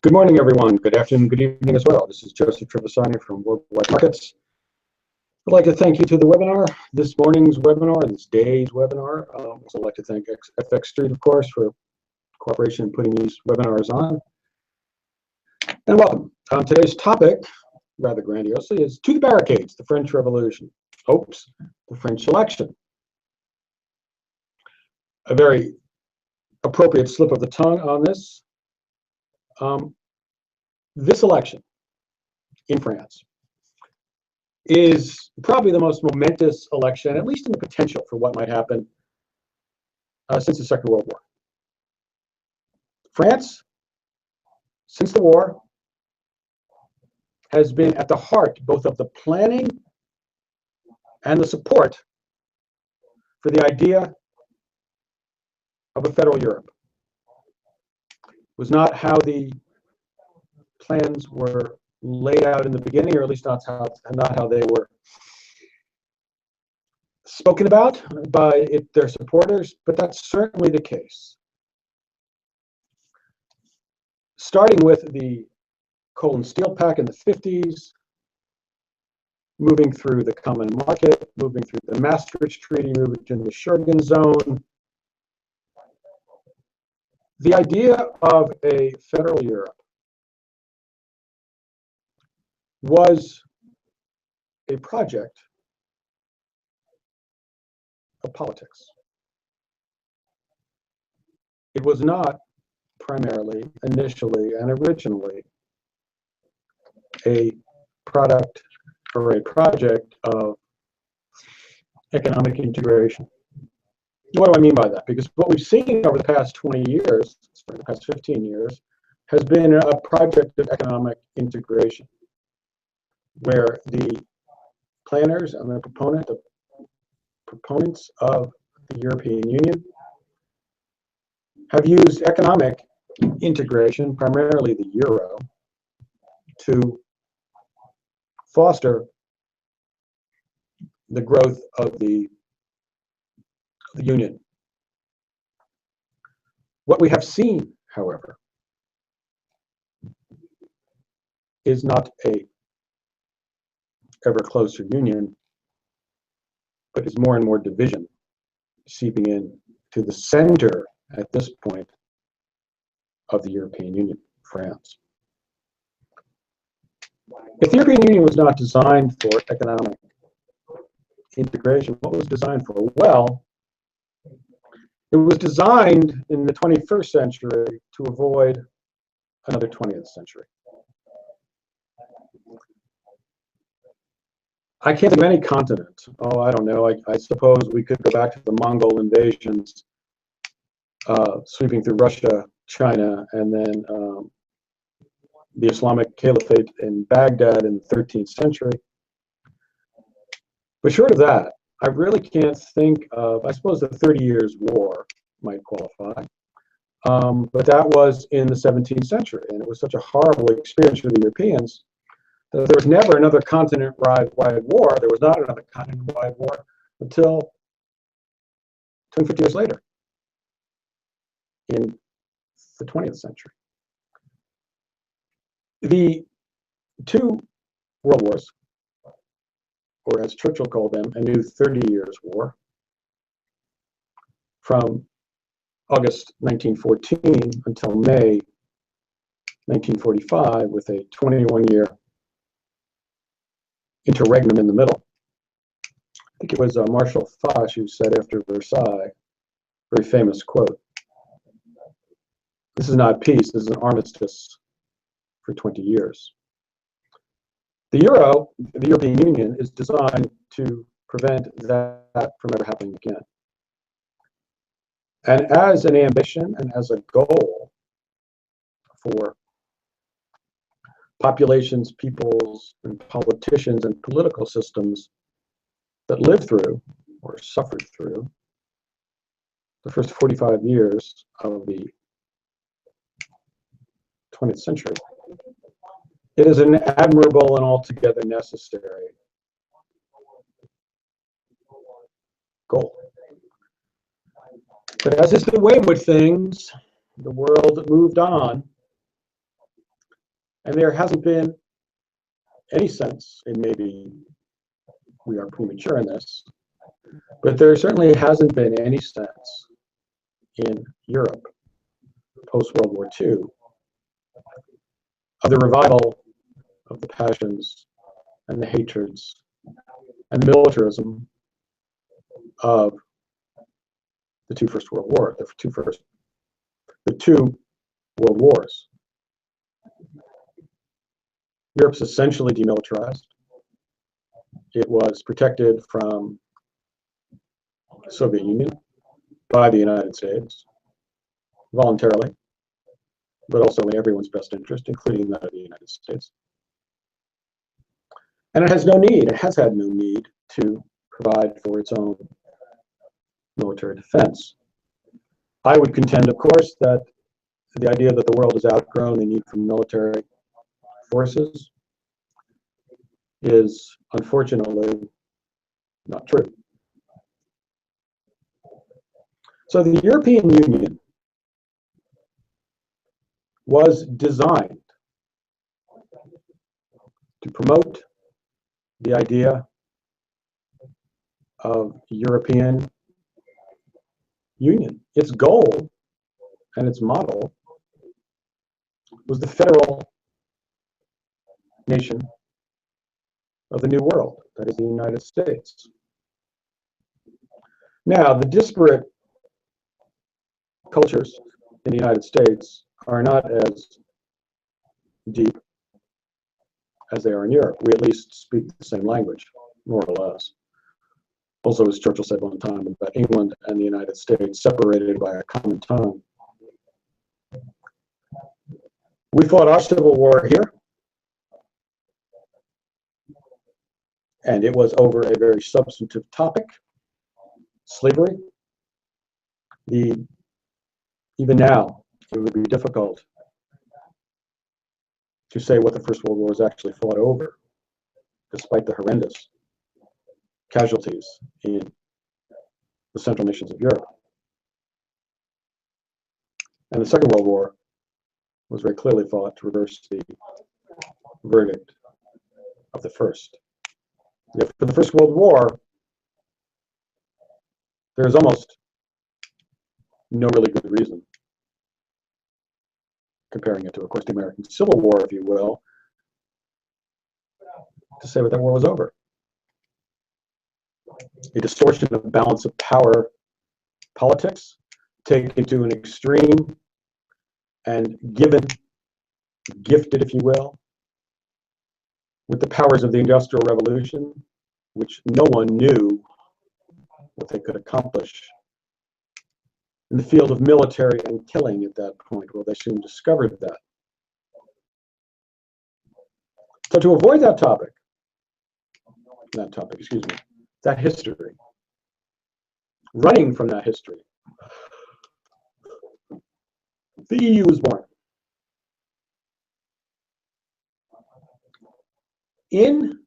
Good morning, everyone. Good afternoon, good evening as well. This is Joseph Trevisani from WorldWideMarkets. I'd like to thank you to the webinar, this morning's webinar, this day's webinar. I'd also like to thank FX Street, of course, for cooperation in putting these webinars on. And welcome. Today's topic, rather grandiosely, is To the Barricades, the French Revolution. Hopes, the French election. A very appropriate slip of the tongue on this. This election in France is probably the most momentous election, at least in the potential for what might happen since the Second World War. France, since the war, has been at the heart both of the planning and the support for the idea of a federal Europe. It was not how the plans were laid out in the beginning, or at least not how they were spoken about by their supporters, but that's certainly the case. Starting with the coal and steel pact in the 50s, moving through the common market, moving through the Maastricht Treaty, moving to the Schengen zone. The idea of a federal Europe was a project of politics. It was not primarily, initially, and originally a product or a project of economic integration. What do I mean by that? Because what we've seen over the past 20 years, the past 15 years, has been a project of economic integration, where the planners and the proponents of the European Union have used economic integration, primarily the euro, to foster the growth of the Union. What we have seen, however, is not a ever closer union, but is more and more division seeping in to the center at this point of the European Union, France. If the European Union was not designed for economic integration, what was designed for? Well, it was designed in the 21st century to avoid another 20th century. I can't think of any continent. Oh, I don't know. I suppose we could go back to the Mongol invasions, sweeping through Russia, China, and then the Islamic Caliphate in Baghdad in the 13th century. But short of that, I really can't think of, I suppose the 30 Years' War might qualify, but that was in the 17th century, and it was such a horrible experience for the Europeans that there was never another continent-wide war. There was not another continent-wide war until 250 years later, in the 20th century. The two world wars, or as Churchill called them, a new 30 Years' War, from August 1914 until May 1945, with a 21-year interregnum in the middle. I think it was Marshal Foch who said after Versailles, very famous quote, "This is not peace, this is an armistice for 20 years. The euro, the European Union, is designed to prevent that from ever happening again. And as an ambition and as a goal for populations, peoples, and politicians and political systems that lived through or suffered through the first 45 years of the 20th century, it is an admirable and altogether necessary goal. But as is the way with things, the world moved on And there hasn't been any sense, and maybe we are premature in this, but there certainly hasn't been any sense in Europe post-World War II of the revival of the passions and the hatreds and the militarism of the two First World Wars, the two World Wars. Europe's essentially demilitarized. It was protected from the Soviet Union by the United States voluntarily, but also in everyone's best interest, including that of the United States. And it has had no need to provide for its own military defense. I would contend, of course, that the idea that the world has outgrown the need for military forces is unfortunately not true. So the European Union was designed to promote the idea of European Union. Its goal and its model was the federal nation of the New World, that is the United States. Now, the disparate cultures in the United States are not as deep as they are in Europe. We at least speak the same language, more or less. Also, as Churchill said one time about England and the United States separated by a common tongue. We fought our Civil War here, and it was over a very substantive topic, slavery. Even now, it would be difficult to say what the First World War was actually fought over, despite the horrendous casualties in the central nations of Europe. And the Second World War was very clearly fought to reverse the verdict of the first. Yet for the First World War, there's almost no really good reason, comparing it to, of course, the American Civil War, if you will, to say that war was over. A distortion of balance of power politics taken to an extreme and gifted, if you will, with the powers of the Industrial Revolution, which no one knew what they could accomplish in the field of military and killing at that point. Well, they soon discovered that. So to avoid that history, running from that history, the EU was born. In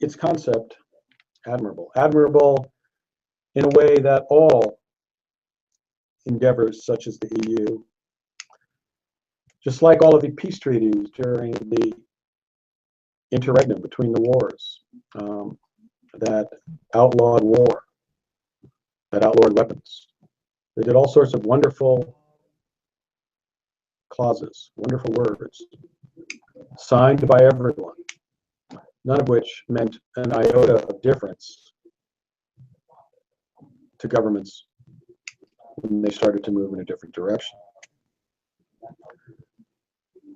its concept, admirable in a way that all endeavors such as the EU, just like all of the peace treaties during the interregnum between the wars, that outlawed war, that outlawed weapons. They did all sorts of wonderful clauses, wonderful words, signed by everyone, none of which meant an iota of difference to governments when they started to move in a different direction.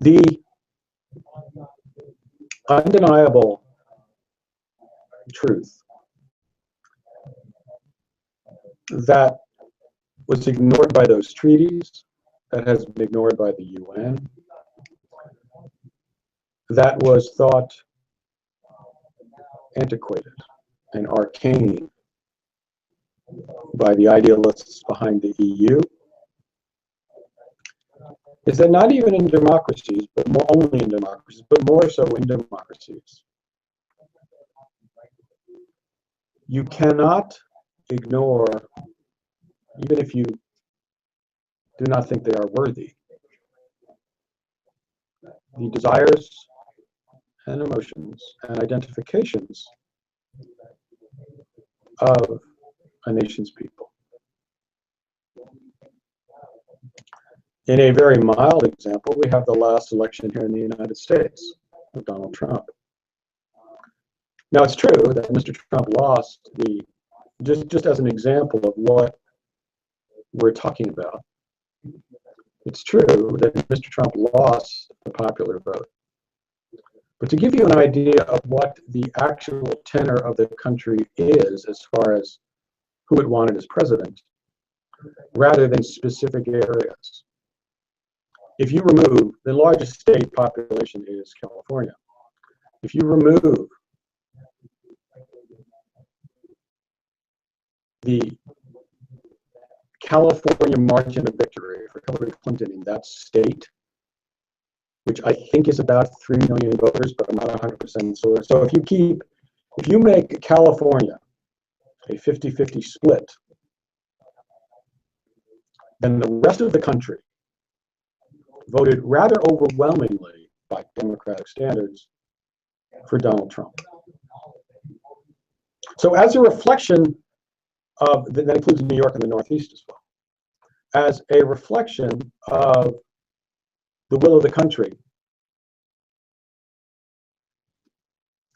The undeniable truth that was ignored by those treaties, that has been ignored by the UN, that was thought antiquated and arcane by the idealists behind the EU, is that not even in democracies, but only in democracies, but more so in democracies, you cannot ignore, even if you do not think they are worthy, the desires and emotions and identifications of a nation's people. In a very mild example, we have the last election here in the United States of Donald Trump. Now, it's true that Mr. Trump lost just as an example of what we're talking about. It's true that Mr. Trump lost the popular vote. But to give you an idea of what the actual tenor of the country is as far as who it wanted as president, rather than specific areas. If you remove, the largest state population is California. If you remove the California margin of victory for Hillary Clinton in that state, which I think is about 3 million voters, but I'm not 100% sure. So if you make California a 50-50 split, then the rest of the country voted rather overwhelmingly by Democratic standards for Donald Trump. So as a reflection of, that includes New York and the Northeast as well, as a reflection of the will of the country,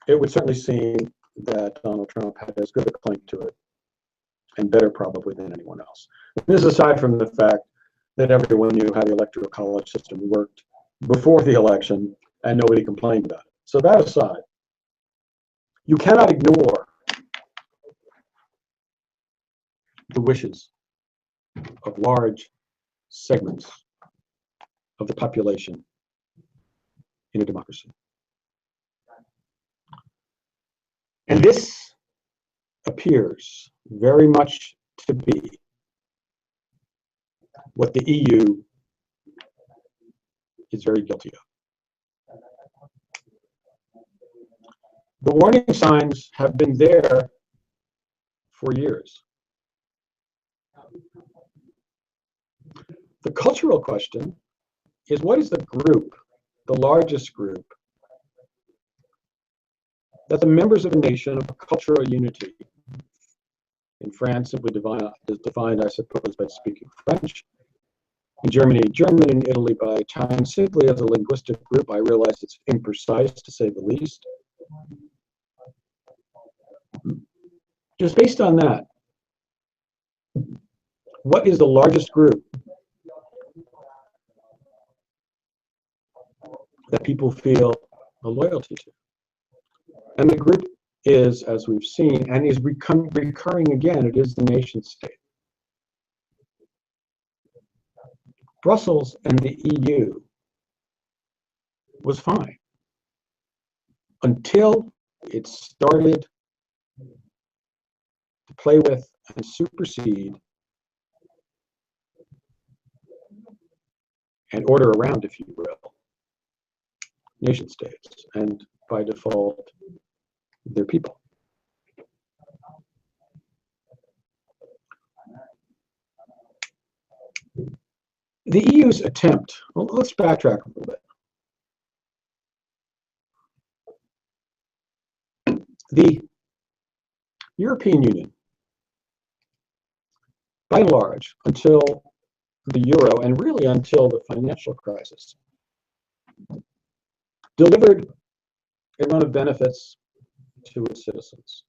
it would certainly seem that Donald Trump had as good a claim to it, and better probably than anyone else. This is aside from the fact that everyone knew how the electoral college system worked before the election, and nobody complained about it. So that aside, you cannot ignore the wishes of large segments of the population in a democracy. And this appears very much to be what the EU is very guilty of. The warning signs have been there for years. The cultural question is, what is the group, the largest group, that the members of a nation of cultural unity, in France simply defined, I suppose, by speaking French, in Germany, German, in Italy by Italian, simply as a linguistic group. I realize it's imprecise to say the least. Just based on that, what is the largest group that people feel a loyalty to? And the group is, as we've seen, and is recurring again, it is the nation state. Brussels and the EU was fine until it started to play with and supersede and order around, if you will, nation states, and by default, their people. The EU's attempt, well, let's backtrack a little bit. The European Union, by and large, until the euro, and really until the financial crisis, delivered a run of benefits to its citizens.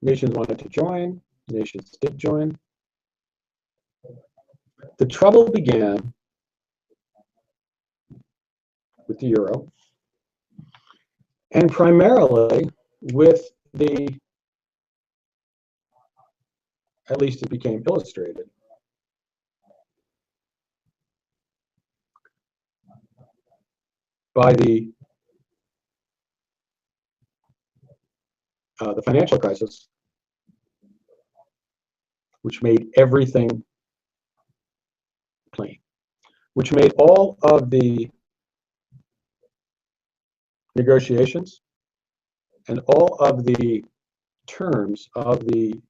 Nations wanted to join, nations did join. The trouble began with the euro, and primarily with at least it became illustrated, by the financial crisis, which made everything plain, which made all of the negotiations and all of the terms of the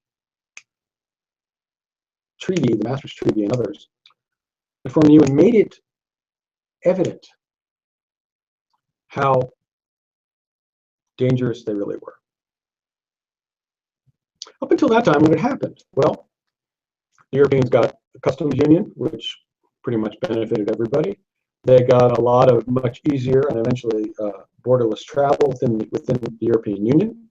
treaty, the Maastricht Treaty and others, from you, and made it evident how dangerous they really were. Up until that time, what had happened? Well, the Europeans got a customs union, which pretty much benefited everybody. They got a lot of much easier and eventually borderless travel within the European Union.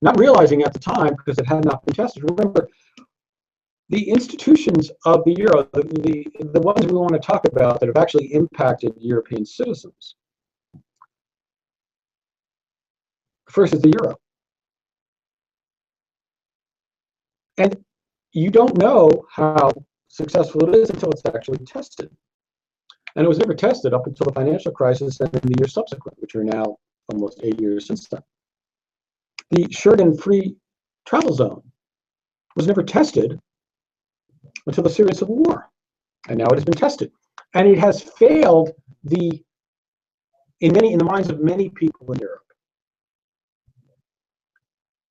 Not realizing at the time, because it had not been tested. Remember, the institutions of the euro, the ones we want to talk about that have actually impacted European citizens. First is the euro. And you don't know how successful it is until it's actually tested. And it was never tested up until the financial crisis and in the years subsequent, which are now almost 8 years since then. The Schengen free travel zone was never tested until the Syrian civil war. And now it has been tested. And it has failed in the minds of many people in Europe.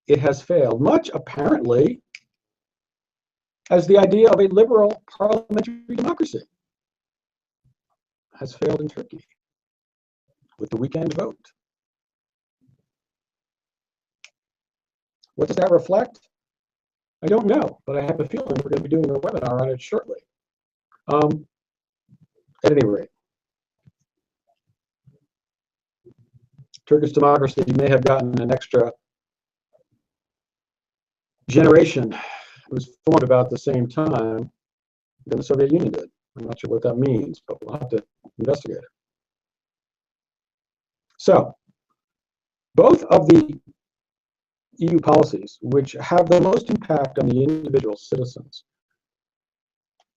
It has failed, much apparently as the idea of a liberal parliamentary democracy has failed in Turkey with the weekend vote. What does that reflect? I don't know, but I have a feeling we're going to be doing a webinar on it shortly. At any rate, Turkish democracy may have gotten an extra generation. It was formed about the same time than the Soviet Union did. I'm not sure what that means, but we'll have to investigate it. So, both of the EU policies which have the most impact on the individual citizens,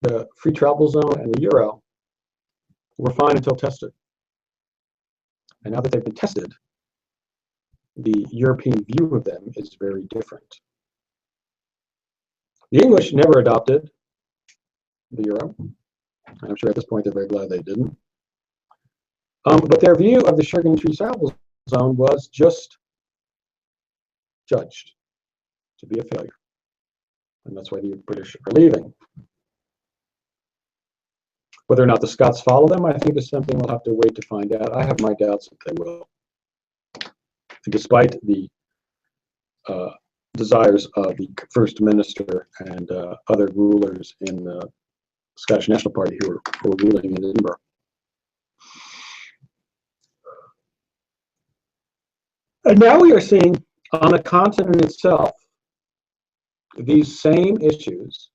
the free travel zone and the euro, were fine until tested. And now that they've been tested, the European view of them is very different. The English never adopted the euro. I'm sure at this point they're very glad they didn't. But their view of the Schengen free travel zone was just judged to be a failure. And that's why the British are leaving. Whether or not the Scots follow them, I think is something we'll have to wait to find out. I have my doubts that they will. And despite the desires of the First Minister and other rulers in the Scottish National Party who were ruling in Edinburgh. And now we are seeing on the continent itself these same issues,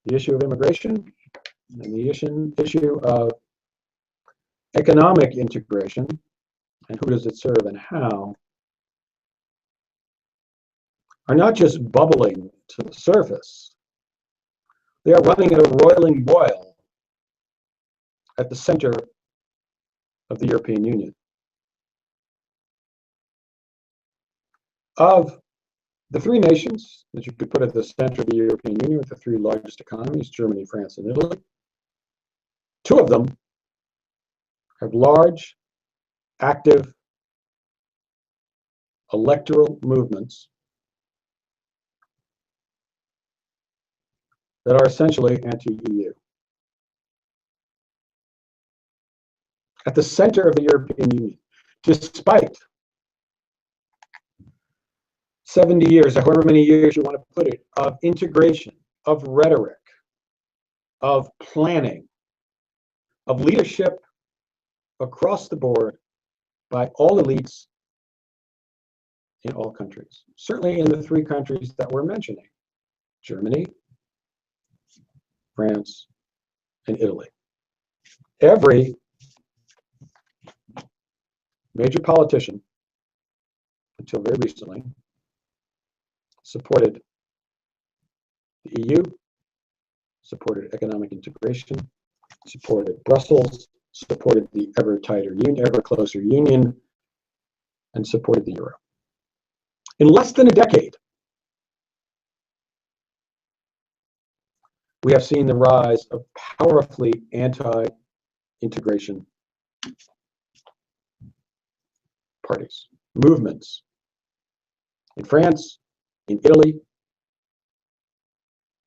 the issue of immigration and the issue of economic integration and who does it serve and how, are not just bubbling to the surface, they are running at a roiling boil at the center of the European Union. Of the three nations that you could put at the center of the European Union with the three largest economies, Germany, France, and Italy, two of them have large, active electoral movements that are essentially anti-EU. At the center of the European Union, despite 70 years, or however many years you want to put it, of integration, of rhetoric, of planning, of leadership across the board by all elites in all countries. Certainly in the three countries that we're mentioning, Germany, France, and Italy. Every major politician, until very recently, supported the EU, supported economic integration, supported Brussels, supported the ever tighter union, ever closer union, and supported the euro. In less than a decade, we have seen the rise of powerfully anti-integration parties, movements in France, in Italy,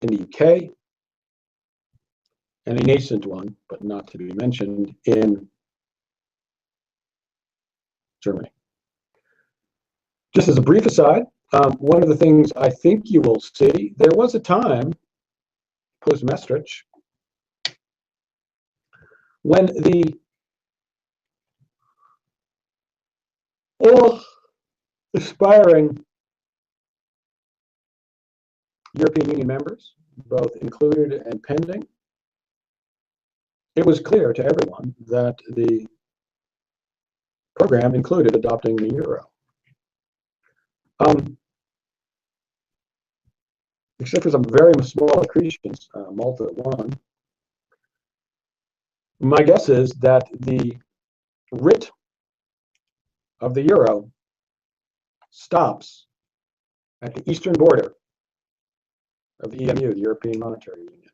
in the UK, and a nascent one, but not to be mentioned, in Germany. Just as a brief aside, one of the things I think you will see, there was a time, post-Maastricht, when the all aspiring European Union members, both included and pending, it was clear to everyone that the program included adopting the euro. Except for some very small accretions, Malta won. My guess is that the writ of the euro stops at the eastern border of the EMU, the European Monetary Union.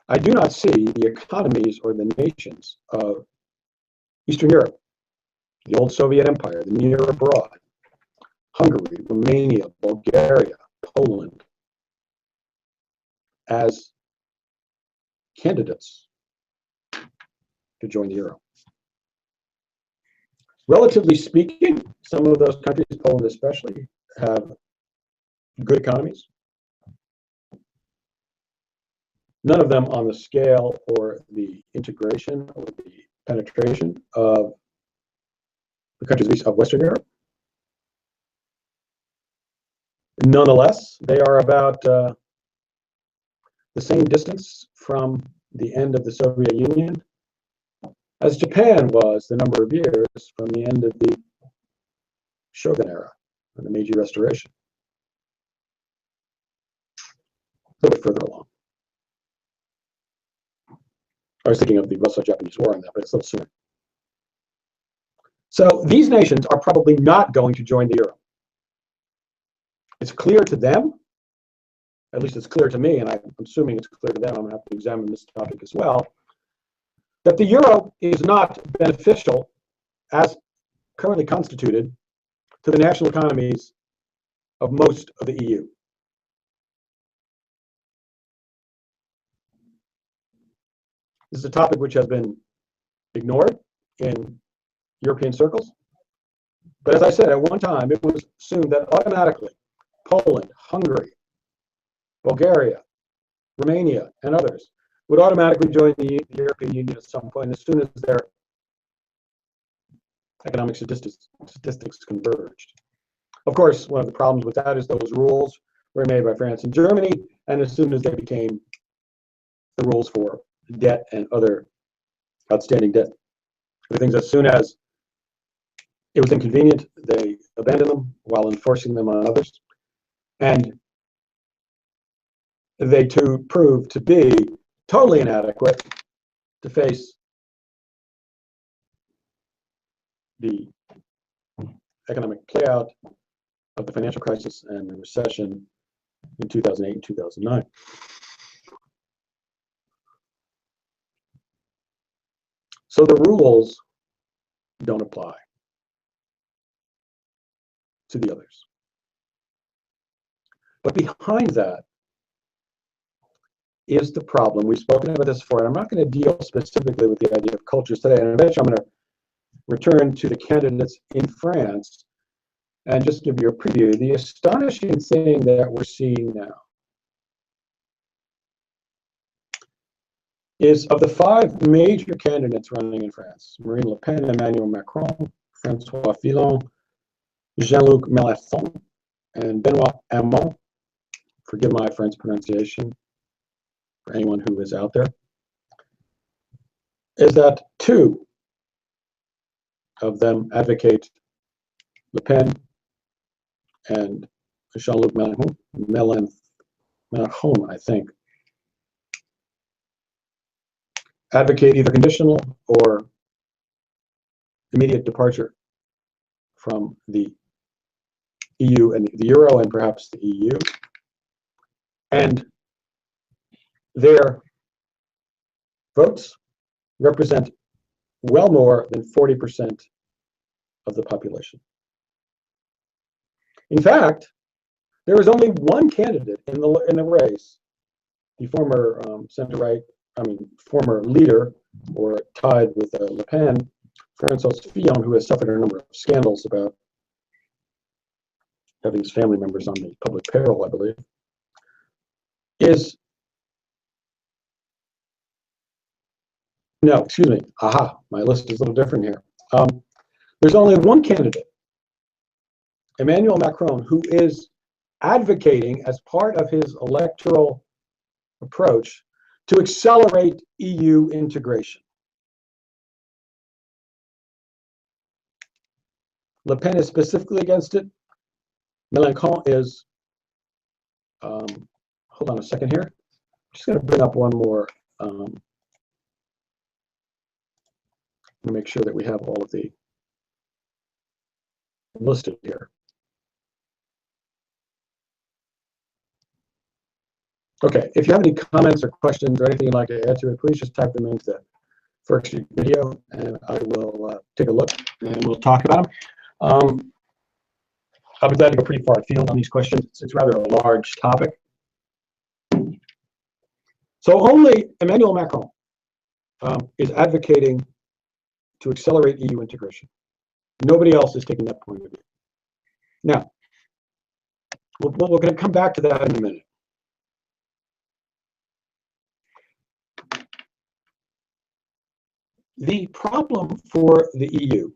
I do not see the economies or the nations of Eastern Europe, the old Soviet Empire, the near abroad, Hungary, Romania, Bulgaria, Poland, as candidates to join the euro. Relatively speaking, some of those countries, Poland especially, have good economies. None of them on the scale or the integration or the penetration of the countries of Western Europe. Nonetheless, they are about the same distance from the end of the Soviet Union as Japan was the number of years from the end of the Shogun era and the Meiji Restoration. A little bit further along. I was thinking of the Russo-Japanese War on that, but it's a little sooner. So these nations are probably not going to join the euro. It's clear to them, at least it's clear to me, and I'm assuming it's clear to them, I'm going to have to examine this topic as well, that the euro is not beneficial as currently constituted to the national economies of most of the EU. This is a topic which has been ignored in European circles. But as I said, at one time, it was assumed that automatically Poland, Hungary, Bulgaria, Romania, and others would automatically join the European Union at some point as soon as their economic statistics converged. Of course, one of the problems with that is those rules were made by France and Germany, and as soon as they became the rules for debt and other outstanding debt, the things as soon as it was inconvenient, they abandoned them while enforcing them on others. And they too proved to be totally inadequate to face the economic playout of the financial crisis and the recession in 2008 and 2009. So the rules don't apply to the others. But behind that is the problem. We've spoken about this before, and I'm not going to deal specifically with the idea of cultures today. And eventually I'm going to return to the candidates in France and just give you a preview. The astonishing thing that we're seeing now is of the 5 major candidates running in France: Marine Le Pen, Emmanuel Macron, Francois Fillon, Jean-Luc Mélenchon, and Benoît Hamon. Forgive my French pronunciation for anyone who is out there. Is that 2 of them advocate Le Pen and Jean-Luc Mélenchon, I think, advocate either conditional or immediate departure from the EU and the euro and perhaps the EU. And their votes represent well more than 40% of the population. In fact, there is only one candidate in the race the former former leader, or tied with Le Pen, Francois Fillon, who has suffered a number of scandals about having his family members on the public payroll, I believe, is, no, excuse me, my list is a little different here. There's only one candidate, Emmanuel Macron, who is advocating as part of his electoral approach to accelerate EU integration. Le Pen is specifically against it. Mélenchon is, hold on a second here. I'm just going to bring up one more to make sure that we have all of the listed here. Okay, if you have any comments or questions or anything you'd like to add to it, please just type them into the first video, and I will take a look and we'll talk about them. I'll be glad to go pretty far afield on these questions. It's rather a large topic. So only Emmanuel Macron is advocating to accelerate EU integration. Nobody else is taking that point of view. Now, we're going to come back to that in a minute. The problem for the EU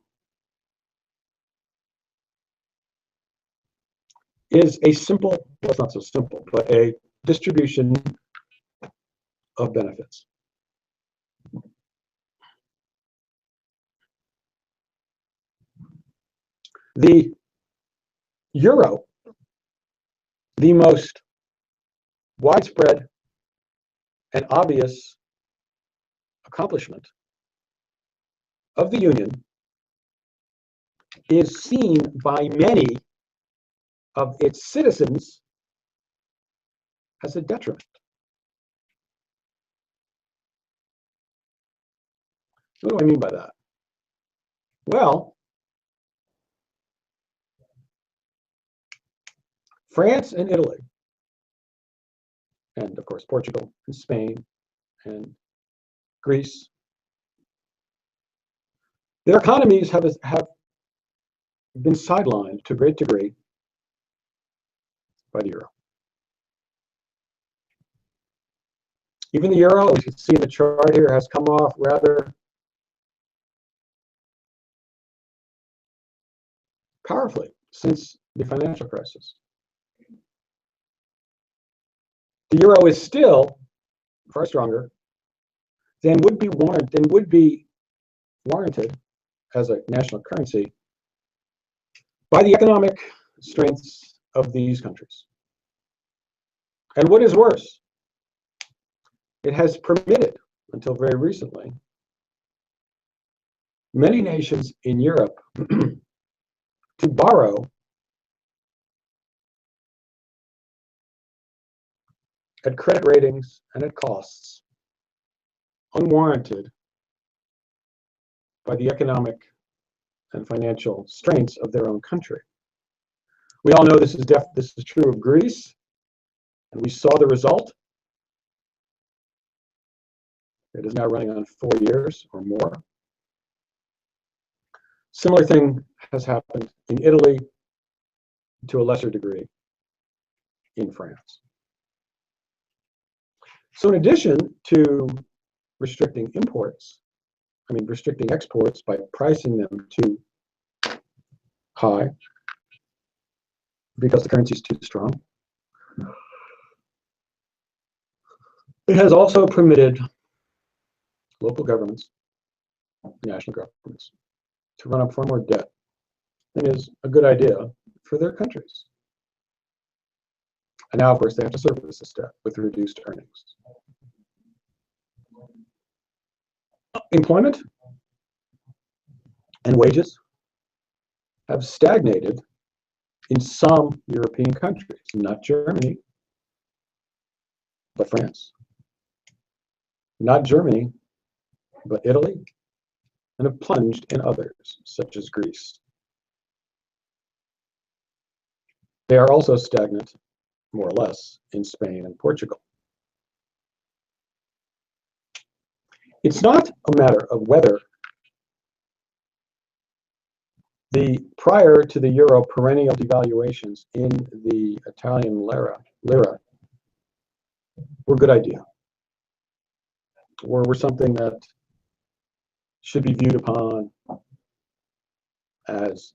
is a simple, well, it's not so simple, but a distribution of benefits. The euro, the most widespread and obvious accomplishment of the Union, is seen by many of its citizens as a detriment. What do I mean by that? Well, France and Italy, and of course Portugal and Spain and Greece, their economies have been sidelined to a great degree by the euro. Even the euro, as you can see in the chart here, has come off rather powerfully since the financial crisis. The euro is still far stronger than would be warranted as a national currency by the economic strengths of these countries. And what is worse, it has permitted, until very recently, many nations in Europe to borrow at credit ratings and at costs unwarranted by the economic and financial strengths of their own country. We all know this is true of Greece, and we saw the result. It is now running on 4 years or more. Similar thing has happened in Italy, to a lesser degree in France. So in addition to restricting exports by pricing them too high because the currency is too strong, it has also permitted local governments, national governments, to run up far more debt than is a good idea for their countries. And now, of course, they have to service this debt with reduced earnings. Employment and wages have stagnated in some European countries, not Germany, but France. Not Germany, but Italy, and have plunged in others, such as Greece. They are also stagnant, more or less, in Spain and Portugal. It's not a matter of whether the prior to the euro perennial devaluations in the Italian lira were a good idea, or were something that should be viewed upon as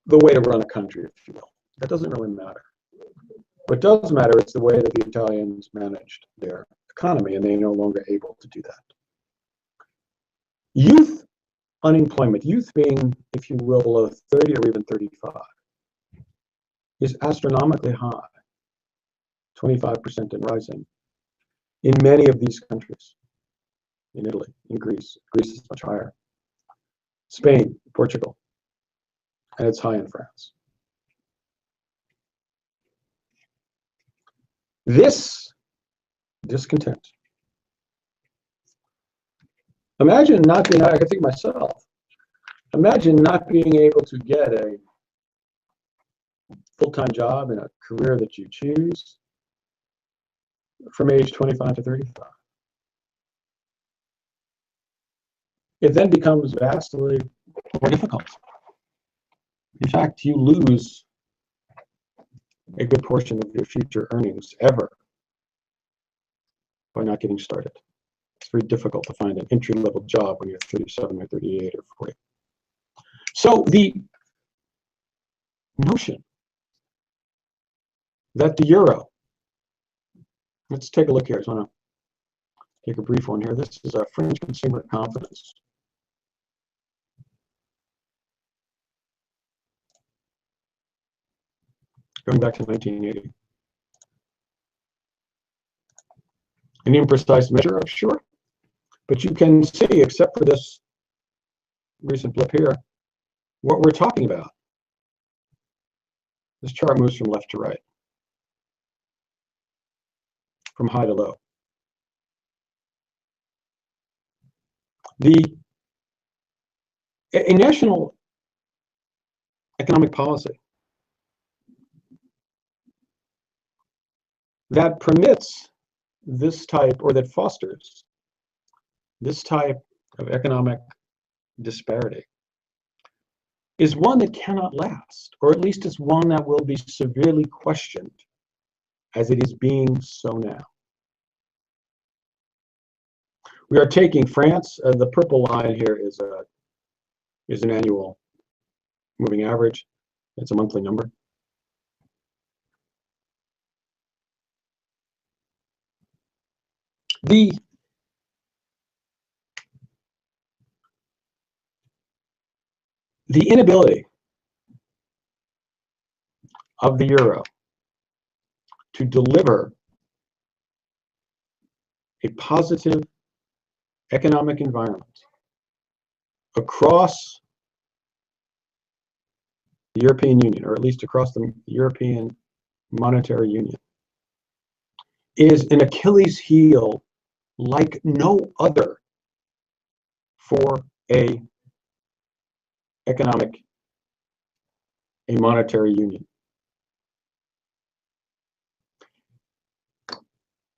the way to run a country, if you will. That doesn't really matter. What does matter is the way that the Italians managed their economy, and they're no longer able to do that. Youth unemployment, youth being, if you will, below 30 or even 35, is astronomically high, 25% and rising, in many of these countries. In Italy, in Greece. Greece is much higher. Spain, Portugal, and it's high in France. This discontent. Imagine not being, I can think myself, imagine not being able to get a full-time job in a career that you choose from age 25 to 35. It then becomes vastly more difficult. In fact, you lose a good portion of your future earnings ever by not getting started. It's very difficult to find an entry-level job when you're 37 or 38 or 40. So the notion that the euro, let's take a look here. I just want to take a brief one here. This is a French consumer confidence. Going back to 1980. An imprecise measure, I'm sure, but you can see, except for this recent blip here, what we're talking about. This chart moves from left to right, from high to low. A national economic policy that permits this type, or that fosters this type of economic disparity, is one that cannot last, or at least it's one that will be severely questioned, as it is being so now. We are taking France. The purple line here is an annual moving average. It's a monthly number. The inability of the euro to deliver a positive economic environment across the European Union, or at least across the European Monetary Union, is an Achilles heel like no other for a monetary union.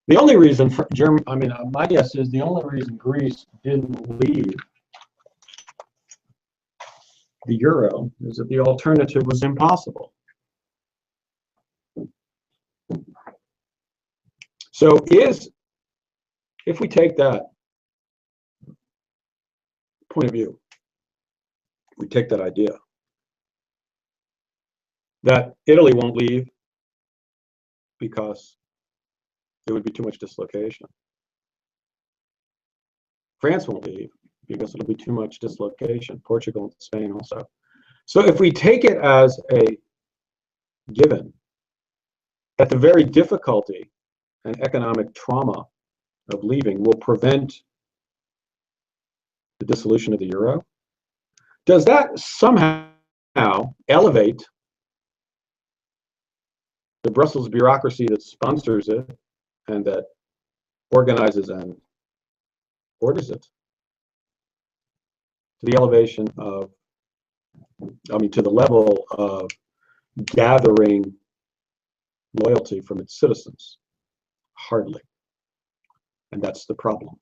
The only reason for my guess is the only reason Greece didn't leave the euro is that the alternative was impossible. So if we take that point of view, we take that idea that Italy won't leave because there would be too much dislocation. France won't leave because it'll be too much dislocation. Portugal and Spain also. So if we take it as a given that the very difficulty and economic trauma of leaving will prevent the dissolution of the euro, does that somehow elevate the Brussels bureaucracy that sponsors it and that organizes and orders it to the elevation of, to the level of gathering loyalty from its citizens? Hardly. And that's the problem.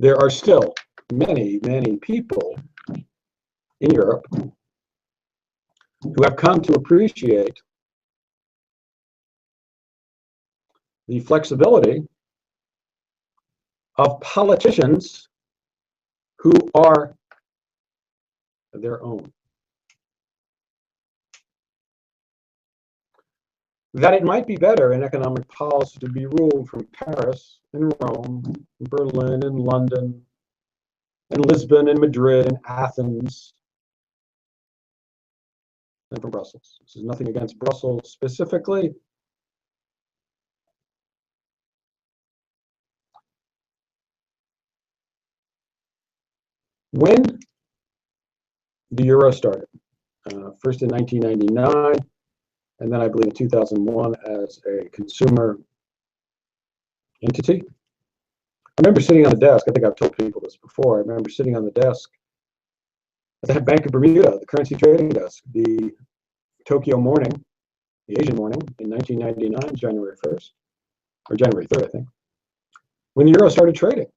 there are still many, many people in Europe who have come to appreciate the flexibility of politicians who are their own. That it might be better in economic policy to be ruled from Paris and Rome, and Berlin and London, and Lisbon and Madrid and Athens than from Brussels. This is nothing against Brussels specifically. When the euro started, first in 1999, and then I believe in 2001 as a consumer entity. I remember sitting on the desk, I think I've told people this before, I remember sitting on the desk at the Bank of Bermuda, the currency trading desk, the Tokyo morning, the Asian morning in 1999, January 1st, or January 3rd, I think, when the euro started trading.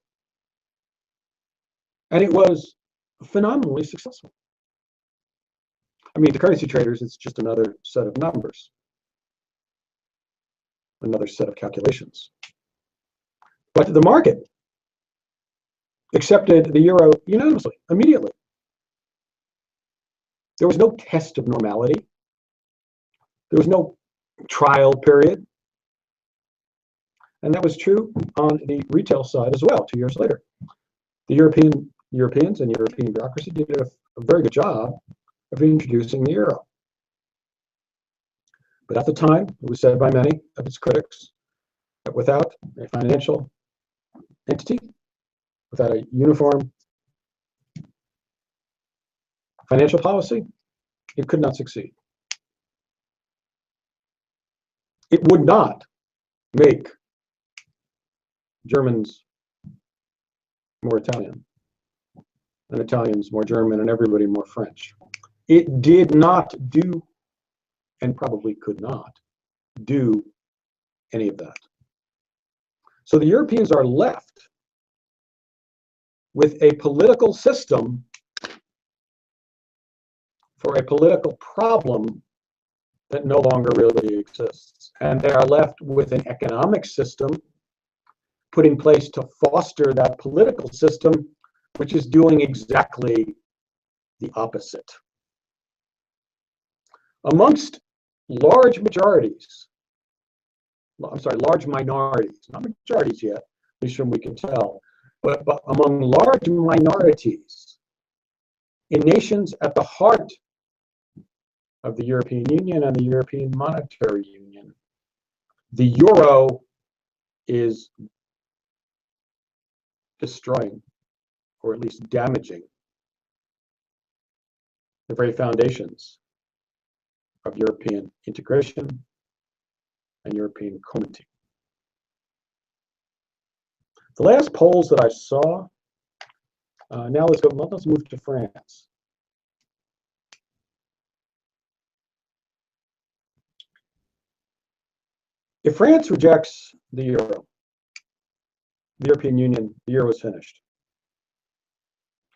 And it was phenomenally successful. I mean, the currency traders, it's just another set of numbers, another set of calculations. But the market accepted the euro unanimously, immediately. There was no test of normality. There was no trial period. And that was true on the retail side as well, 2 years later. The Europeans and European bureaucracy did a very good job of introducing the euro. But at the time, it was said by many of its critics that without a financial entity, without a uniform financial policy, it could not succeed. It would not make Germans more Italian, and Italians more German, and everybody more French. It did not do, and probably could not do, any of that. So the Europeans are left with a political system for a political problem that no longer really exists. And they are left with an economic system put in place to foster that political system, which is doing exactly the opposite. Amongst large minorities, not majorities yet, at least from we can tell, but among large minorities in nations at the heart of the European Union and the European Monetary Union, the euro is destroying, or at least damaging, the very foundations of European integration and European community. The last polls that I saw, now let's move to France. If France rejects the euro, the European Union, the euro is finished.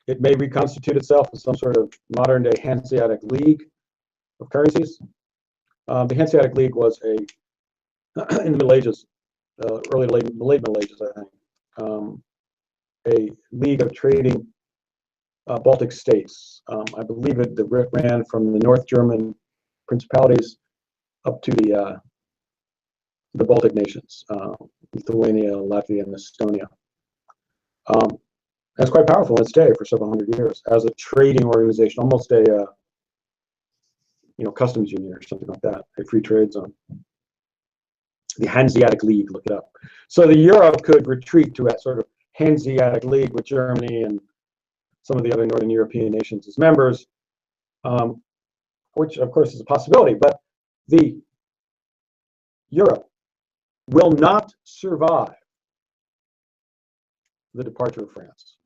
It may reconstitute itself as some sort of modern day Hanseatic League of currencies. The Hanseatic League was in the Middle Ages, late Middle Ages, I think, a league of trading Baltic states. I believe it ran from the North German principalities up to the Baltic nations, Lithuania, Latvia, and Estonia. It's quite powerful in its day for several hundred years as a trading organization, almost a customs union or something like that, a free trade zone. The Hanseatic League, look it up. So the euro could retreat to a sort of Hanseatic League with Germany and some of the other Northern European nations as members, which of course is a possibility, but the euro will not survive the departure of France.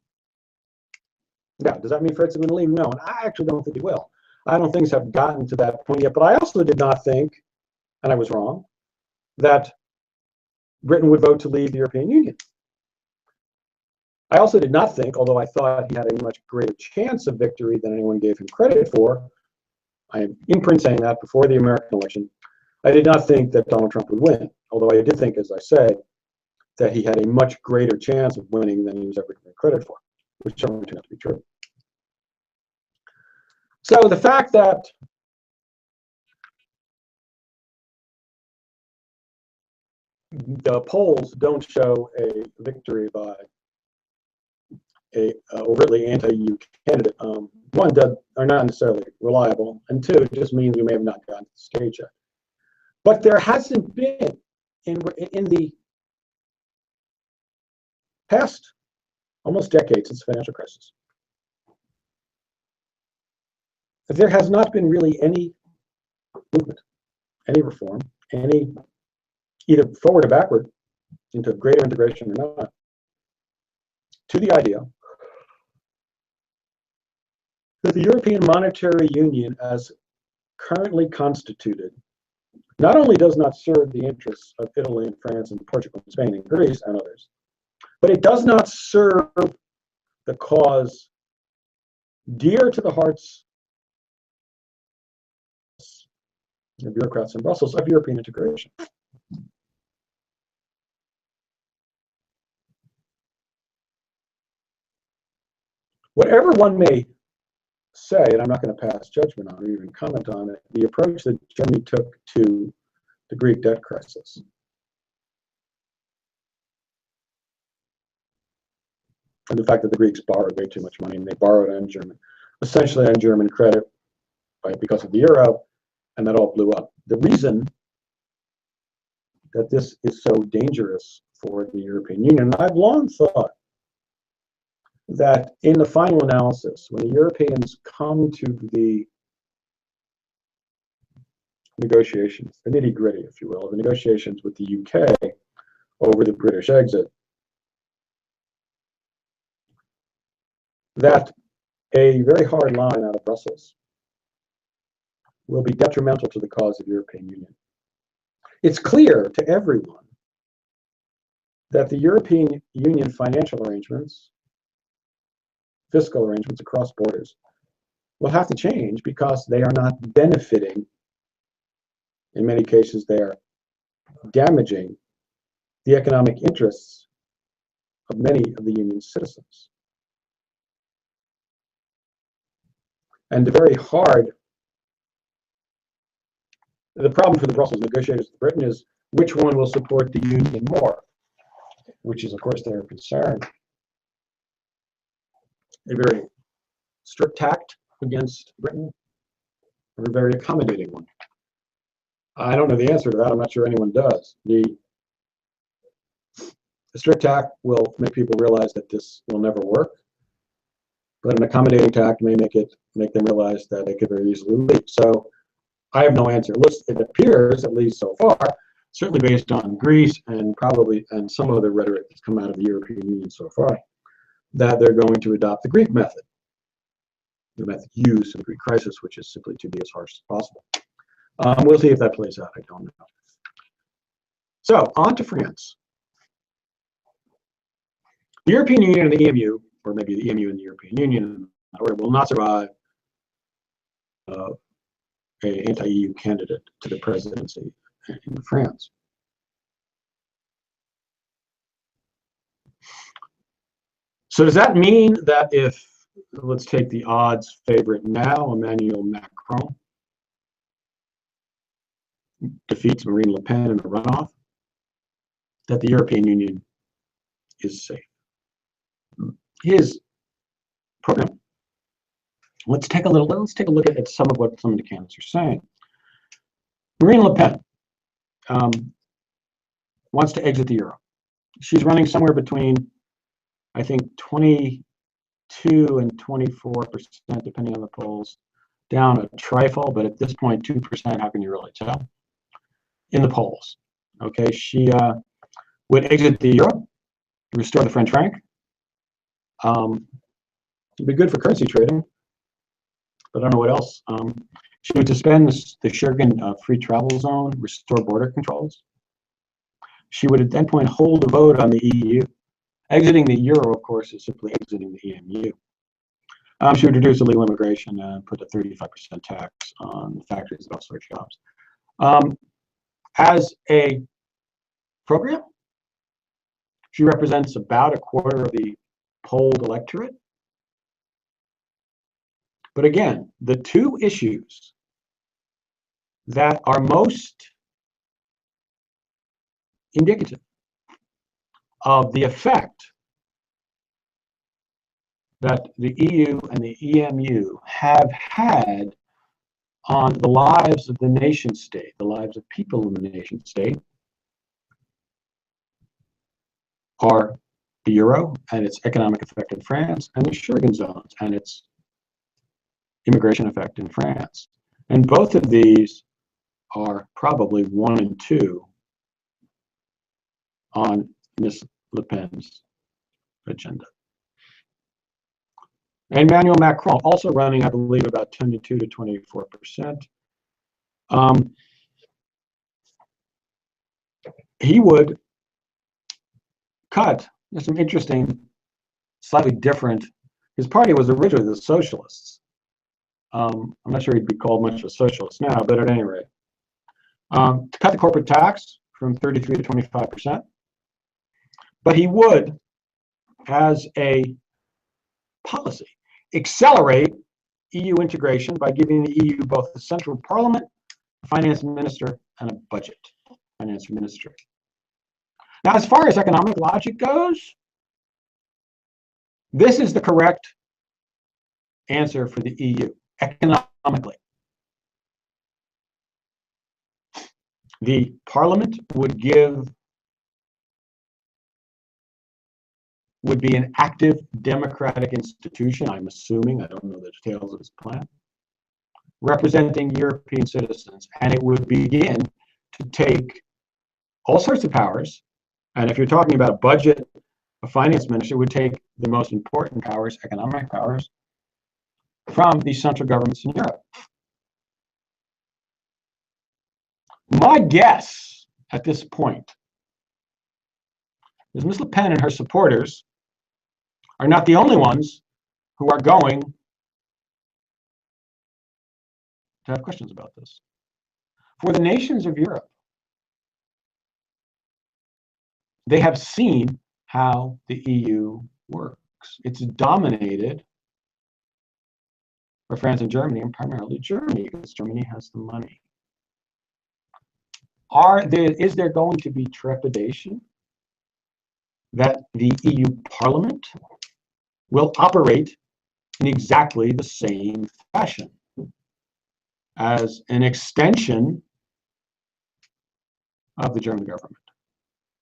Now, does that mean France is going to leave? No, and I actually don't think it will. I don't think things have gotten to that point yet, but I also did not think, and I was wrong, that Britain would vote to leave the European Union. I also did not think, although I thought he had a much greater chance of victory than anyone gave him credit for, I am in print saying that before the American election, I did not think that Donald Trump would win, although I did think, as I said, that he had a much greater chance of winning than he was ever given credit for, which certainly turned out to be true. So the fact that the polls don't show a victory by a overtly anti-EU candidate, one, are not necessarily reliable, and two, it just means we may have not gotten to the stage yet. But there hasn't been, in the past almost decade since the financial crisis, there has not been really any movement, any reform, any either forward or backward into greater integration or not, to the idea that the European Monetary Union, as currently constituted, not only does not serve the interests of Italy and France and Portugal and Spain and Greece and others, but it does not serve the cause dear to the hearts of bureaucrats in Brussels of European integration. Whatever one may say, and I'm not going to pass judgment on or even comment on it, the approach that Germany took to the Greek debt crisis and the fact that the Greeks borrowed way too much money, and they borrowed on essentially on German credit, right, because of the euro, and that all blew up. The reason that this is so dangerous for the European Union, I've long thought that in the final analysis, when the Europeans come to the negotiations, the nitty-gritty, if you will, the negotiations with the UK over the British exit, that a very hard line out of Brussels will be detrimental to the cause of the European Union. It's clear to everyone that the European Union financial arrangements, fiscal arrangements across borders, will have to change because they are not benefiting. In many cases, they are damaging the economic interests of many of the Union's citizens. And the problem for the Brussels negotiators with Britain is which one will support the Union more, which is, of course, their concern. A very strict tact against Britain, or a very accommodating one. I don't know the answer to that. I'm not sure anyone does. The strict tact will make people realize that this will never work, but an accommodating tact may make them realize that they could very easily leave. So I have no answer. It appears, at least so far, certainly based on Greece and some other rhetoric that's come out of the European Union so far, that they're going to adopt the Greek method, the method used in the Greek crisis, which is simply to be as harsh as possible. We'll see if that plays out. I don't know. So on to France. The European Union and the EMU, or maybe the EMU and the European Union, will not survive an anti-EU candidate to the presidency in France. So does that mean that if, let's take the odds favorite now, Emmanuel Macron defeats Marine Le Pen in a runoff, that the European Union is safe? His program. Let's take a look at some of what some of the candidates are saying. Marine Le Pen wants to exit the euro. She's running somewhere between, I think, 22 and 24%, depending on the polls, down a trifle, but at this point, 2%, how can you really tell? In the polls. Okay, she would exit the euro, restore the French franc. It'd be good for currency trading, but I don't know what else. She would suspend the Schengen free travel zone, restore border controls. She would at that point hold a vote on the EU, Exiting the euro, of course, is simply exiting the EMU. She would reduce illegal immigration and put a 35% tax on factories that outsource jobs. As a program, she represents about a quarter of the polled electorate. But again, the two issues that are most indicative of the effect that the EU and the EMU have had on the lives of the nation state, the lives of people in the nation state, are the euro and its economic effect in France, and the Schengen zones and its immigration effect in France. And both of these are probably 1 and 2 on Ms. Le Pen's agenda. Emmanuel Macron, also running, I believe, about 22 to 24%. He would cut some interesting, slightly different. His party was originally the Socialists. I'm not sure he'd be called much of a socialist now, but at any rate, to cut the corporate tax from 33 to 25%. But he would, as a policy, accelerate EU integration by giving the EU both the central parliament, a finance minister, and a budget finance ministry. Now, as far as economic logic goes, this is the correct answer for the EU economically. The parliament would be an active democratic institution, I'm assuming, I don't know the details of his plan, representing European citizens, and it would begin to take all sorts of powers, and if you're talking about a budget, a finance minister would take the most important powers, economic powers, from the central governments in Europe. My guess at this point is Ms. Le Pen and her supporters are not the only ones who are going to have questions about this. For the nations of Europe, they have seen how the EU works. It's dominated by France and Germany, and primarily Germany, because Germany has the money. Is there going to be trepidation that the EU Parliament will operate in exactly the same fashion as an extension of the German government?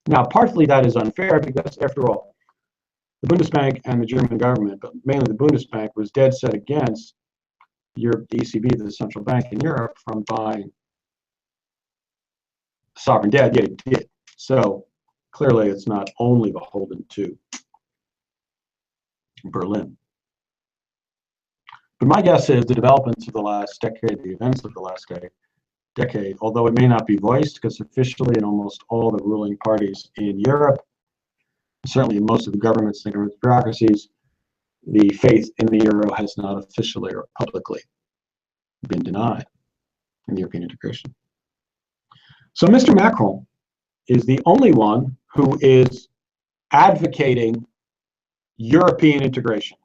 Now, partly that is unfair because, after all, the Bundesbank and the German government, but mainly the Bundesbank, was dead set against Europe, the ECB, the central bank in Europe, from buying sovereign debt. Yeah, it did. So clearly it's not only beholden to Berlin. But my guess is the developments of the last decade, the events of the last decade, although it may not be voiced, because officially in almost all the ruling parties in Europe, certainly in most of the governments and government bureaucracies, the faith in the euro has not officially or publicly been denied in European integration. So Mr. Macron is the only one who is advocating European integration.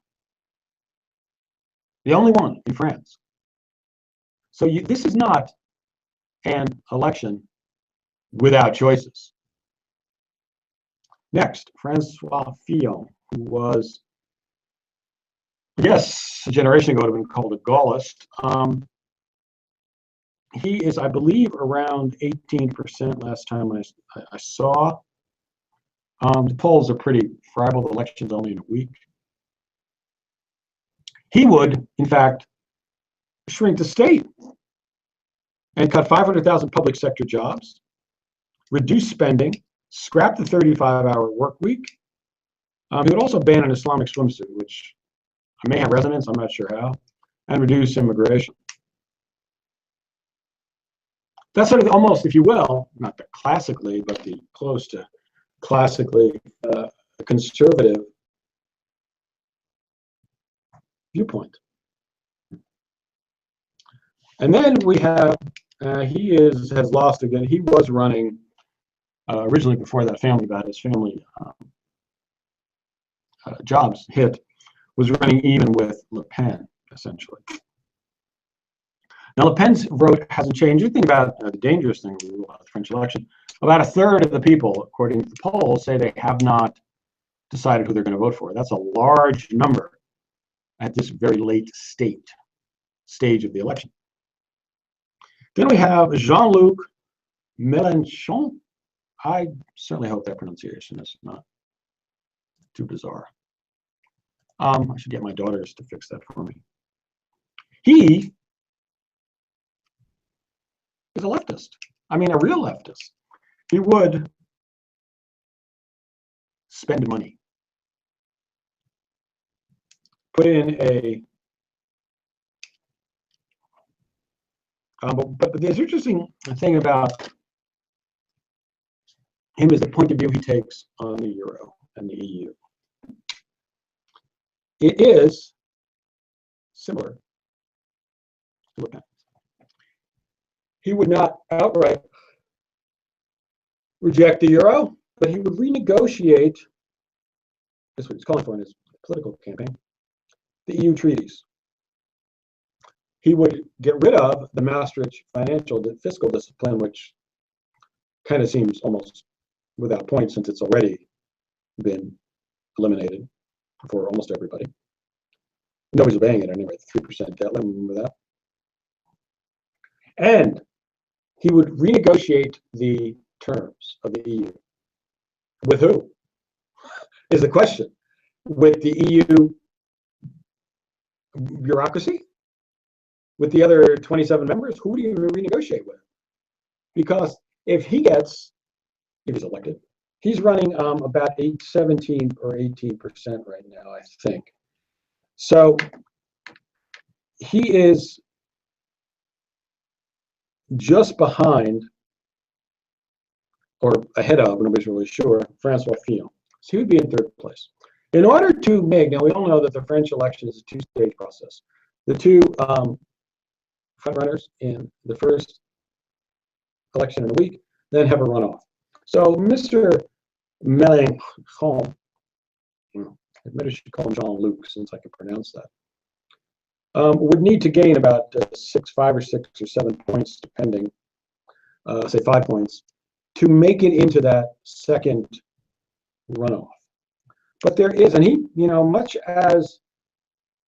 The only one in France. So this is not an election without choices. Next, Francois Fillon, who was, I guess, a generation ago would have been called a Gaullist. He is, I believe, around 18% last time I saw. The polls are pretty friable. The election's only in a week. He would, in fact, shrink the state and cut 500,000 public sector jobs, reduce spending, scrap the 35-hour work week. He would also ban an Islamic swimsuit, which may have resonance, I'm not sure how, and reduce immigration. That's sort of almost, if you will, not the classically, but the close to classically a conservative viewpoint. And then we have, he has lost again. He was running originally before that family got his family jobs hit, was running even with Le Pen, essentially. Now, Le Pen's vote hasn't changed. The thing about the dangerous thing about the French election, about a third of the people, according to the polls, say they have not decided who they're going to vote for. That's a large number at this very late stage of the election. Then we have Jean-Luc Mélenchon. I certainly hope that pronunciation is not too bizarre. I should get my daughters to fix that for me. He is a leftist. I mean, a real leftist. He would spend money, put in a but the interesting thing about him is the point of view he takes on the euro and the EU. It is similar to Le Pen. He would not outright reject the euro, but he would renegotiate, that's what he's calling for in his political campaign, the EU treaties. He would get rid of the Maastricht fiscal discipline, which kind of seems almost without point since it's already been eliminated for almost everybody. Nobody's obeying it anyway, 3% debt limit, remember that? And he would renegotiate the terms of the EU. With who? Is the question. With the EU bureaucracy? With the other 27 members? Who do you renegotiate with? Because if he's elected, he's running about 17 or 18% right now, I think. So he is just behind, or ahead of, nobody's really sure, Francois Fillon. So he would be in third place. In order to make, now we all know that the French election is a two-stage process. The two front runners in the first election in a week, then have a runoff. So Mr. Mélenchon, maybe I should call him Jean-Luc since I can pronounce that, would need to gain about 5 or 6 or 7 points, depending, say 5 points, to make it into that second runoff. But there is, and he, much as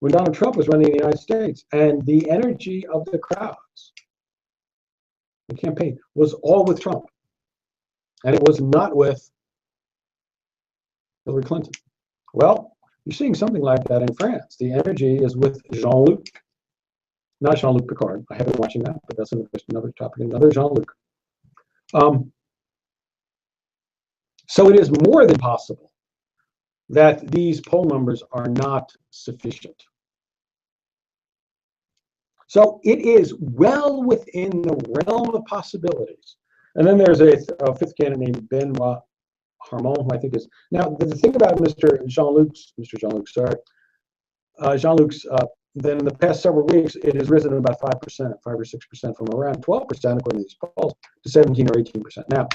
when Donald Trump was running the United States, and the energy of the crowds, the campaign, was all with Trump. And it was not with Hillary Clinton. Well, you're seeing something like that in France. The energy is with Jean-Luc, not Jean-Luc Picard. I have been watching that, but that's another topic, another Jean-Luc. So it is more than possible that these poll numbers are not sufficient. So it is well within the realm of possibilities. And then there's a fifth candidate named Benoit Hamon, who I think is, now the thing about Mr. Jean-Luc's, then in the past several weeks, it has risen about 5%, 5 or 6%, from around 12%, according to these polls, to 17 or 18%. Now,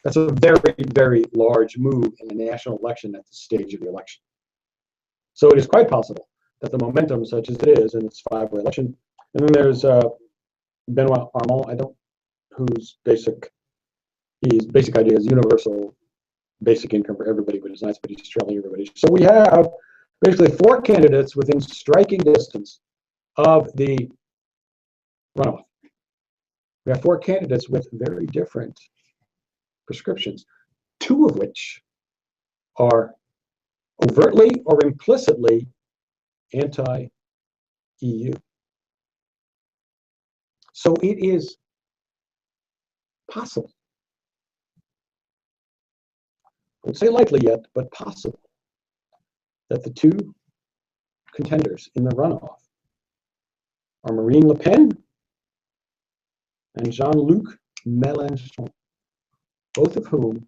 that's a very, very large move in the national election at this stage of the election. So it is quite possible that the momentum, such as it is in its 5-way election, and then there's Benoit Hamon, whose basic idea is universal basic income for everybody, but it's nice, but he's trailing everybody. So we have basically 4 candidates within striking distance of the runoff. We have 4 candidates with very different prescriptions, 2 of which are overtly or implicitly anti-EU. So it is possible, I won't say likely yet, but possible, that the 2 contenders in the runoff are Marine Le Pen and Jean-Luc Mélenchon, both of whom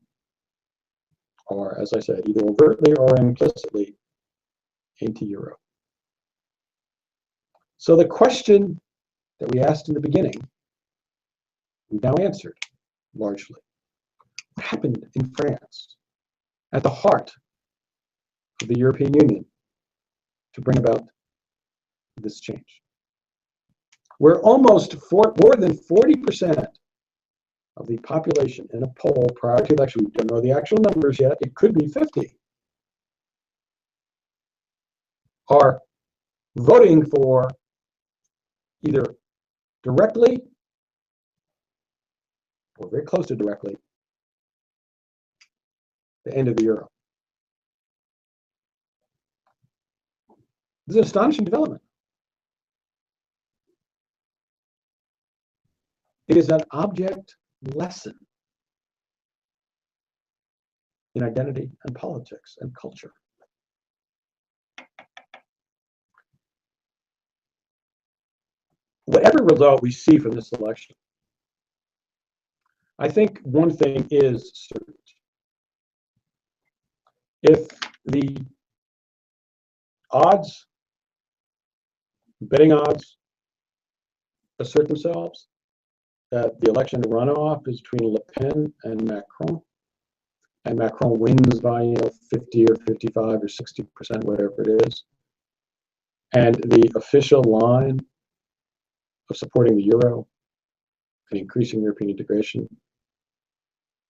are, as I said, either overtly or implicitly anti-Euro. So the question that we asked in the beginning, we've now answered largely. What happened in France, at the heart of the European Union, to bring about this change? Where more than 40% of the population in a poll prior to the election, we don't know the actual numbers yet, it could be 50, are voting for either directly or very close to directly the end of the euro. This is an astonishing development. It is an object lesson in identity and politics and culture. Whatever result we see from this election, I think one thing is certain. If the odds, betting odds, assert themselves that the election runoff is between Le Pen and Macron wins by 50 or 55 or 60%, whatever it is, and the official line of supporting the euro and increasing European integration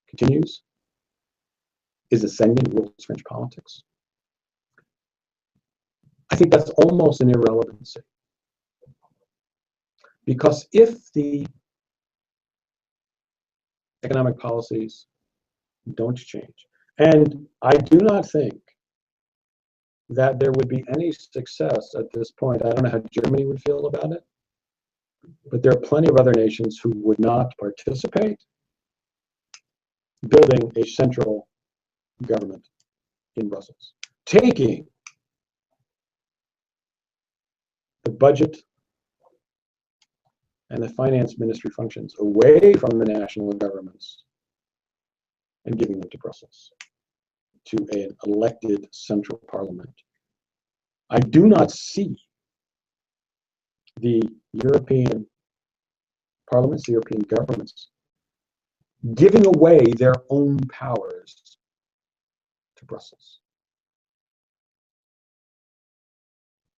continues, is ascending, rules French politics, I think that's almost an irrelevancy. Because if the economic policies don't change, and I do not think that there would be any success at this point. I don't know how Germany would feel about it, but there are plenty of other nations who would not participate building a central government in Brussels, taking the budget and the finance ministry functions away from the national governments and giving them to Brussels, to an elected central parliament. I do not see the European parliaments, the European governments, giving away their own powers to Brussels.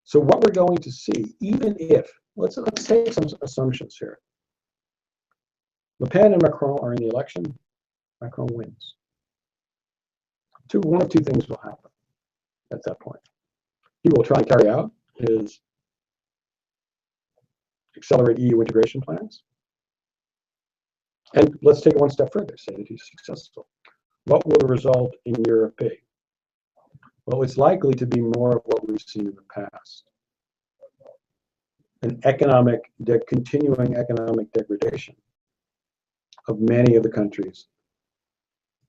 So what we're going to see, even if, let's take some assumptions here. Le Pen and Macron are in the election, Macron wins. One of two things will happen at that point. He will try to carry out his accelerate EU integration plans. And let's take it one step further, say that he's successful. What will the result in Europe be? Well, it's likely to be more of what we've seen in the past. An continuing economic degradation of many of the countries,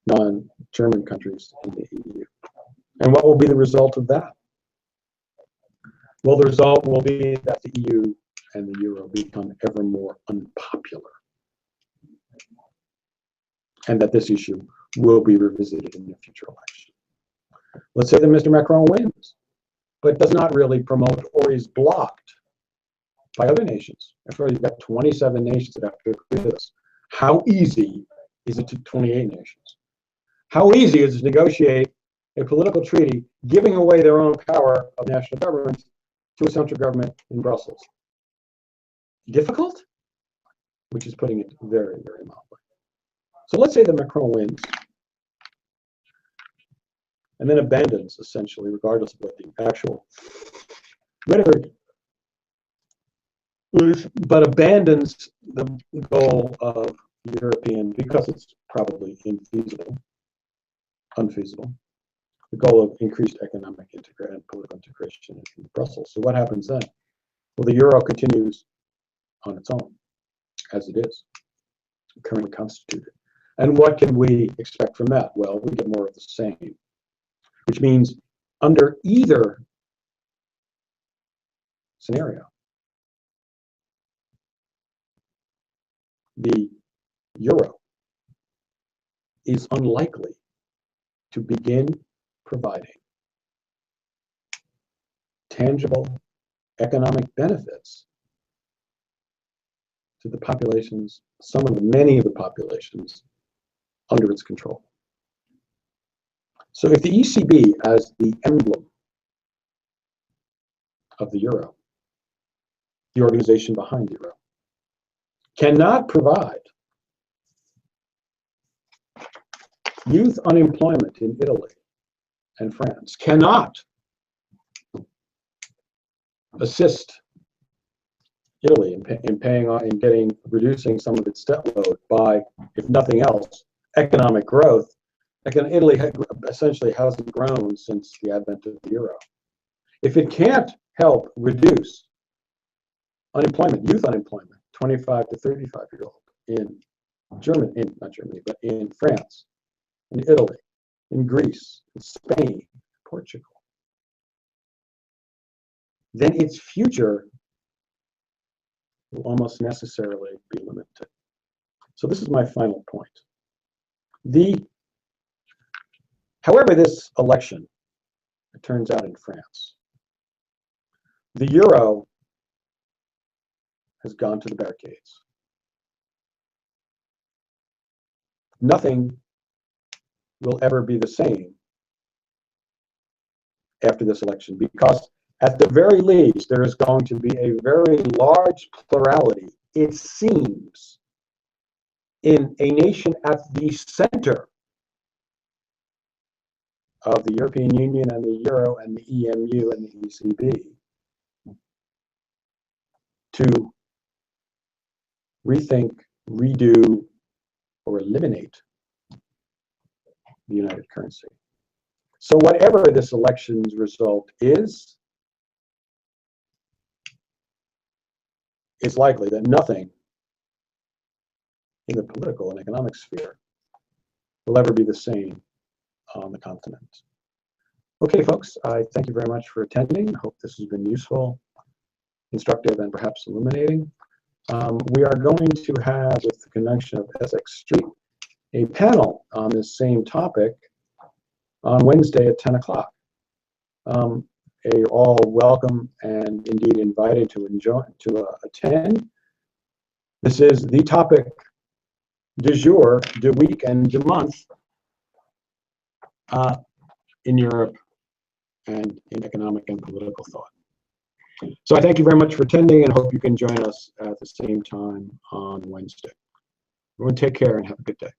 non-German countries in the EU. And what will be the result of that? Well, the result will be that the EU and the euro become ever more unpopular, and that this issue will be revisited in the future election. Let's say that Mr. Macron wins, but does not really promote or is blocked by other nations. After all, you've got 27 nations that have to agree to this. How easy is it to 28 nations? How easy is it to negotiate a political treaty giving away their own power of national governments to a central government in Brussels? Difficult? Which is putting it very, very mildly. So let's say that Macron wins and then abandons, essentially, regardless of what the actual rhetoric is, but abandons the goal of European, because it's probably unfeasible, the goal of increased economic integration and political integration in Brussels. So what happens then? Well, the euro continues on its own, as it is, currently constituted. And what can we expect from that? Well, we get more of the same, which means under either scenario, the euro is unlikely to begin providing tangible economic benefits to the populations, many of the populations under its control. So if the ECB, as the emblem of the euro, the organization behind the euro, cannot provide youth unemployment in Italy and France, cannot assist Italy in reducing some of its debt load by, if nothing else, economic growth. Italy essentially hasn't grown since the advent of the euro. If it can't help reduce unemployment, youth unemployment, 25 to 35-year-old in in France, in Italy, in Greece, in Spain, Portugal, then its future will almost necessarily be limited. So this is my final point. However this election, it turns out in France, the euro has gone to the barricades. Nothing will ever be the same after this election, because at the very least, there is going to be a very large plurality, it seems, in a nation at the center of the European Union and the Euro and the EMU and the ECB to rethink, redo, or eliminate the united currency. So whatever this election's result is, it's likely that nothing in the political and economic sphere will ever be the same on the continent. Okay, folks, I thank you very much for attending. I hope this has been useful, instructive, and perhaps illuminating. We are going to have, with the connection of Essex Street, a panel on this same topic on Wednesday at 10 o'clock. You're all welcome and indeed invited to attend. This is the topic du jour, du week, and du month in Europe and in economic and political thought. So I thank you very much for attending and hope you can join us at the same time on Wednesday. Everyone take care and have a good day.